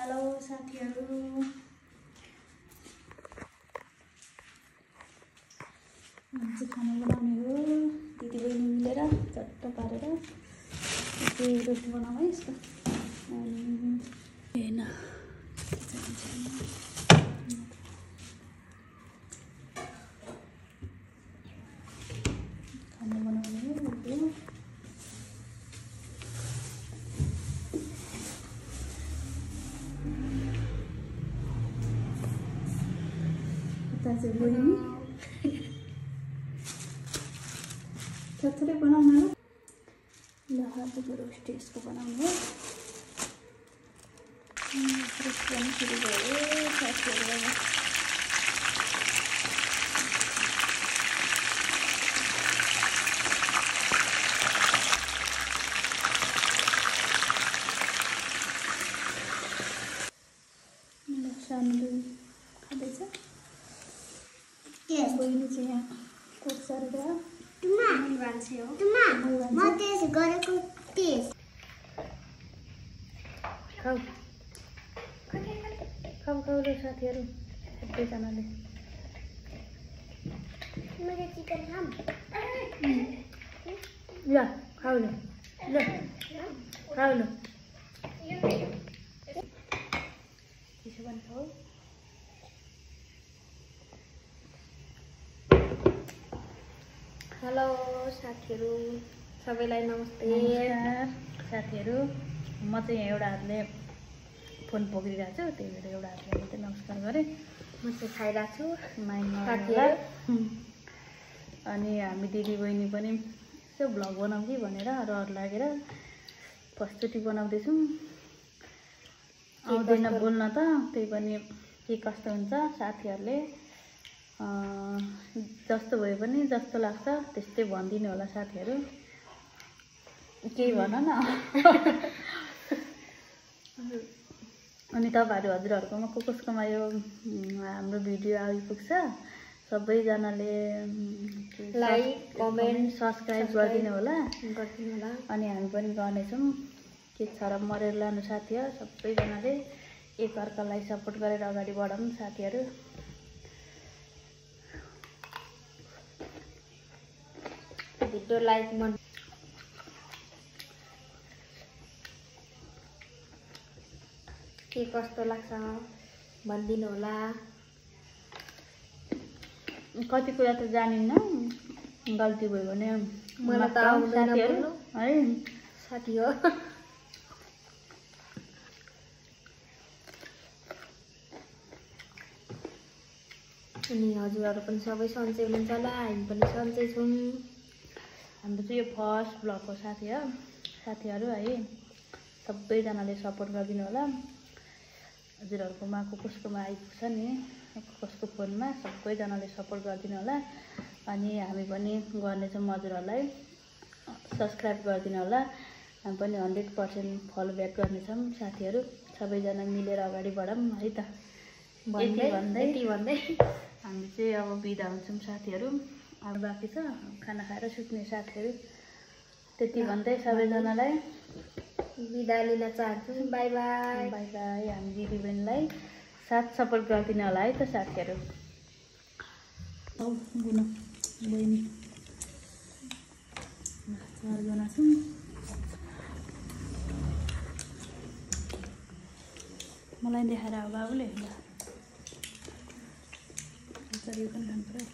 Hello साथीहरु, आज खाना बनाउने हो। दिदीबहिनी मिलेर चट्ट पारेर रोटी बनाउँ है यसको। हैन खाना बनाउने हो। चाहिँ बहिनी थोरै बनाउन ल हातको रोस्ट यसको बनाउनु हो। रोस्ट गर्न सुरु भयो साथीहरु। सानो खाँदैछ। बहिनी चाहिँ यहाँ कोर्सर गयो। खाऊ ल साथीहरु सबैजनाले। ल खाऊ ल खाऊ ल त्यसो भने खाऊ। हेलो साथीहरु, सबैलाई नमस्ते। नमस्कार साथीहरु, म चाहिँ एउटा हातले फोन पक्रिरहेको छु, त्यही भएर एउटा हातले मात्रै नमस्कार गरेँ। म चाहिँ खाइरहेको छु माइन्ड साथीहरु। अनि हामी दिदी बहिनी पनि यसो भ्लग बनाउँ कि भनेर रहर लागेर फर्स्टचोटि बनाउँदैछौँ। आउँदैन बोल्न त, त्यही पनि के कस्तो हुन्छ साथीहरूले जस्तो भए पनि जस्तो लाग्छ त्यस्तै भनिदिनु होला साथीहरु। केही भन न। अनि तपाईहरु हजुरहरुकोमा कसकोमा यो हाम्रो भिडियो आइपुग्छ सबैजनाले लाइक कमेन्ट सब्स्क्राइब गरिदिनु होला। अनि हामी पनि गर्नेछौँ। के छ र मरेर लानु साथीहरु, सबैजनाले एकअर्कालाई सपोर्ट गरेर अगाडि बढाउँ साथीहरु। भिडियो लाइक मन के कस्तो लाग्छ भनिदिनु होला। कति कुरा त जानिन्न, गल्ती भयो भने मलाई त आउँदैन बोल्नु है साथी हो। अनि हजुरहरु पनि सबै सन्चै हुनुहुन्छ होला, हामी पनि सन्चै छौँ। हाम्रो चाहिँ यो फर्स्ट ब्लग हो साथीहरु है। सबैजनाले सपोर्ट गरिदिनु होला। हजुरहरुकोमा कसकोमा आइपुग्छ नि, कसको फोनमा सबैजनाले सपोर्ट गरिदिनु होला। अनि हामी पनि गर्नेछौँ, हजुरहरुलाई सब्स्क्राइब गरिदिनु होला। हामी पनि 100% फलो ब्याक गर्नेछौँ साथीहरु। सबैजना मिलेर अगाडि बढौँ है त। यति भन्दै हामी चाहिँ अब बिदा हुन्छौँ साथीहरु। अब बाँकी छ खाना खाएर सुत्ने साथीहरु। त्यति भन्दै सबैजनालाई बिदा लिन चाहन्छु। Bye bye. Bye bye. हामी दिदीबहिनीलाई साथ सपोर्ट गरिदिनु होला है त साथीहरु। गुना बहिनी चारजना छौँ। मलाई देखाएर हो बाबुले। यो पनि खानु पर्यो।